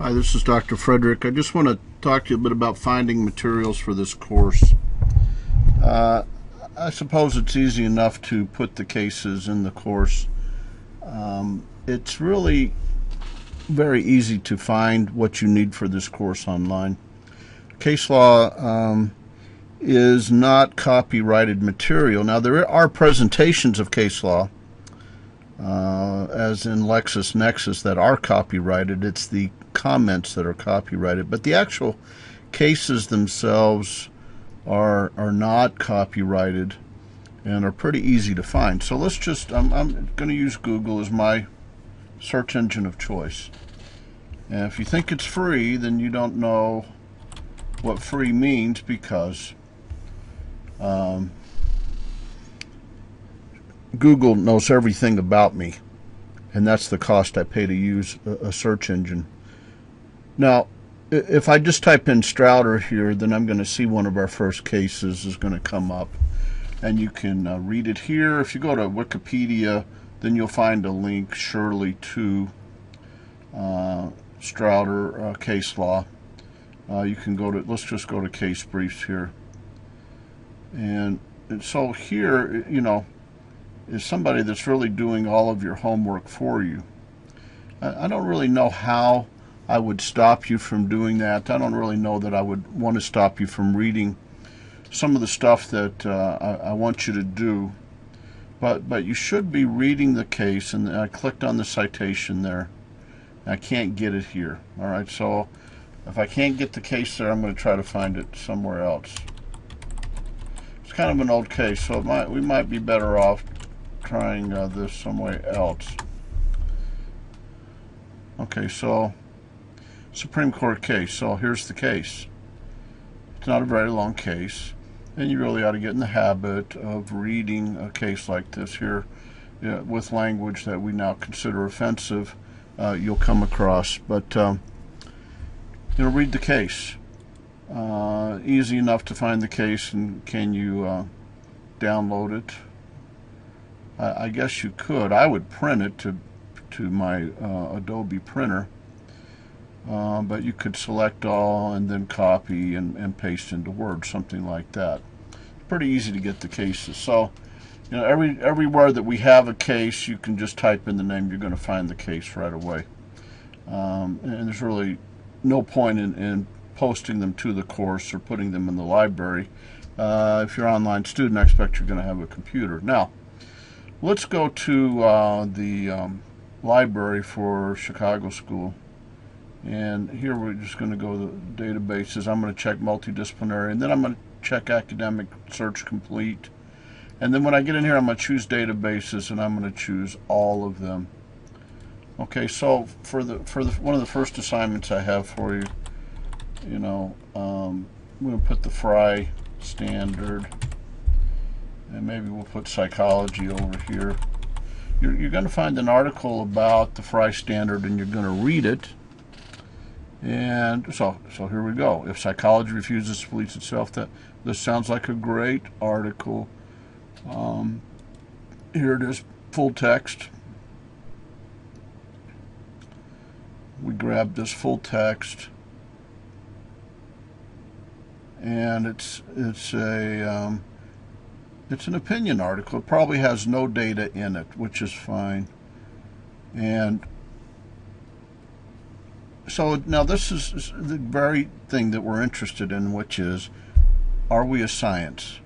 Hi, this is Dr. Frederick. I just want to talk to you a bit about finding materials for this course. I suppose it's easy enough to put the cases in the course. It's really very easy to find what you need for this course online. Case law is not copyrighted material. Now, there are presentations of case law, as in LexisNexis, that are copyrighted. It's the comments that are copyrighted, but the actual cases themselves are not copyrighted and are pretty easy to find. So let's just, I'm going to use Google as my search engine of choice. And if you think it's free, then you don't know what free means, because Google knows everything about me, and that's the cost I pay to use a search engine. Now, if I just type in Strouder here, then I'm going to see one of our first cases is going to come up, and you can read it here. If you go to Wikipedia, then you'll find a link surely to Strouder case law. You can go to, let's just go to case briefs here. And so here, you know, is somebody that's really doing all of your homework for you. I don't really know how I would stop you from doing that. I don't really know that I would want to stop you from reading some of the stuff that I want you to do. But you should be reading the case, and I clicked on the citation there. I can't get it here. All right, so if I can't get the case there, I'm going to try to find it somewhere else. It's kind of an old case, so we might be better off trying this somewhere else. Okay, so Supreme Court case. So here's the case. It's not a very long case, and you really ought to get in the habit of reading a case like this here, with language that we now consider offensive. You'll come across, but read the case. Easy enough to find the case, and can you download it? I guess you could. I would print it to my Adobe printer, but you could select all and then copy and paste into Word, something like that. Pretty easy to get the cases. So, everywhere that we have a case, you can just type in the name. You're going to find the case right away, and there's really no point in posting them to the course or putting them in the library. If you're an online student, I expect you're going to have a computer. Now, let's go to the library for Chicago School. And here we're just going to go to the databases. I'm going to check multidisciplinary, and then I'm going to check academic search complete. And then when I get in here, I'm going to choose databases, and I'm going to choose all of them. Okay, so for one of the first assignments I have for you, I'm going to put the Fry standard, and maybe we'll put psychology over here. You're going to find an article about the Fry standard, and you're going to read it. And so here we go. If psychology refuses to police itself, this sounds like a great article. Here it is, full text. We grab this full text, and it's an opinion article. It probably has no data in it, which is fine. And so now this is the very thing that we're interested in, which is, are we a science?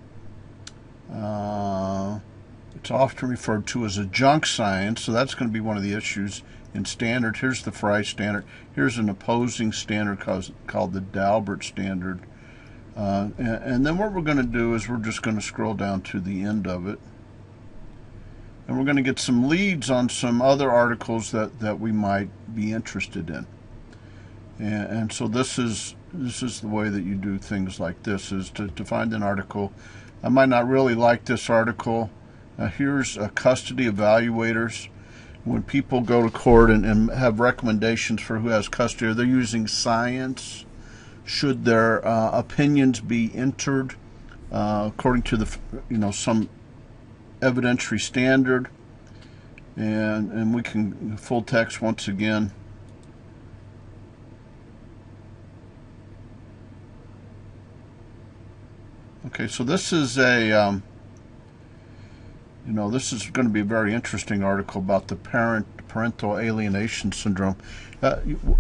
It's often referred to as a junk science, so that's going to be one of the issues in standard. Here's the Fry standard. Here's an opposing standard called the Dalbert standard. And then what we're going to do is we're just going to scroll down to the end of it, and we're going to get some leads on some other articles that we might be interested in. And so this is the way that you do things like this, is to find an article. I might not really like this article. Here's custody evaluators. When people go to court and have recommendations for who has custody, they're using science. Should their opinions be entered according to some evidentiary standard? And we can full text once again. Okay, so this is a, this is going to be a very interesting article about the parental alienation syndrome.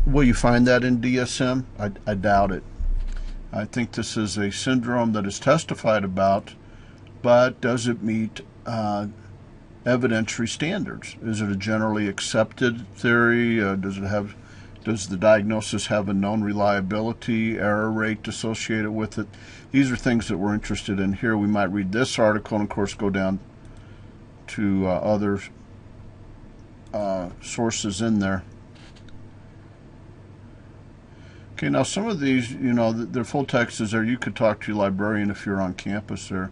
Will you find that in DSM? I doubt it. I think this is a syndrome that is testified about, but does it meet evidentiary standards? Is it a generally accepted theory? Does the diagnosis have a known reliability, error rate associated with it? These are things that we're interested in here. We might read this article and, of course, go down to other sources in there. Okay, now some of these, their full text is there. You could talk to your librarian if you're on campus there.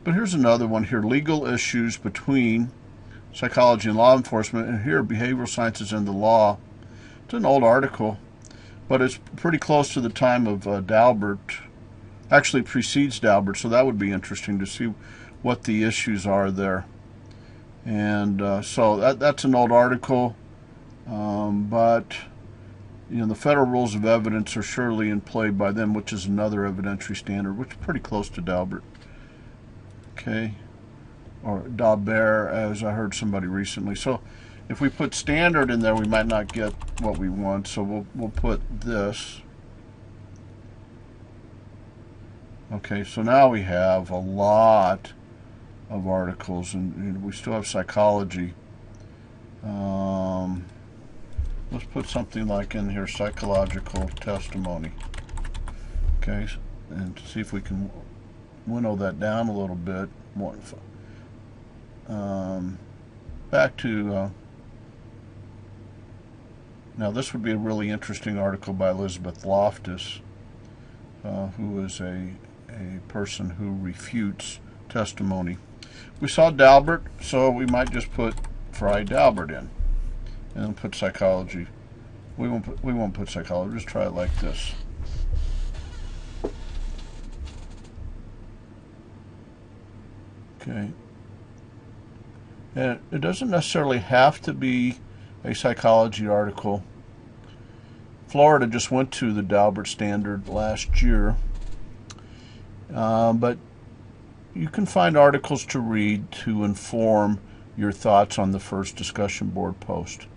But here's another one here, legal issues between psychology and law enforcement. And here, behavioral sciences and the law. It's an old article, but it's pretty close to the time of Dalbert. Actually precedes Dalbert, so that would be interesting to see what the issues are there. And so that's an old article, but the federal rules of evidence are surely in play by them, which is another evidentiary standard, which is pretty close to Dalbert. Okay, or Dalbert, as I heard somebody recently. So if we put standard in there, we might not get what we want. So we'll put this. Okay, so now we have a lot of articles, and we still have psychology. Let's put something like in here, psychological testimony. Okay, and see if we can winnow that down a little bit. Back to now this would be a really interesting article by Elizabeth Loftus, who is a person who refutes testimony. We saw Dalbert, so we might just put Fry Dalbert in, and then put psychology. We won't put psychology. Just try it like this. Okay. And it doesn't necessarily have to be a psychology article. Florida just went to the Dalbert standard last year, but you can find articles to read to inform your thoughts on the first discussion board post.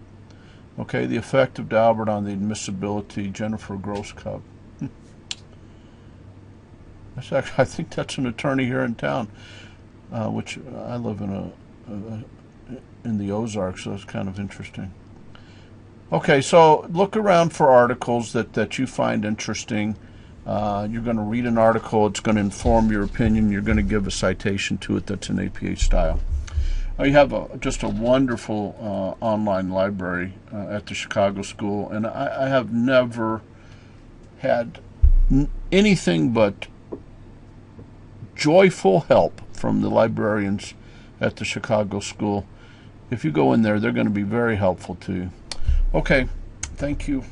Okay, the effect of Dalbert on the admissibility, Jennifer Grosscup. I think that's an attorney here in town, which I live in the Ozarks, so it's kind of interesting. Okay, so look around for articles that you find interesting. You're going to read an article. It's going to inform your opinion. You're going to give a citation to it that's in APA style. You have just a wonderful online library at the Chicago School, and I have never had anything but joyful help from the librarians at the Chicago School. If you go in there, they're going to be very helpful to you. Okay, thank you.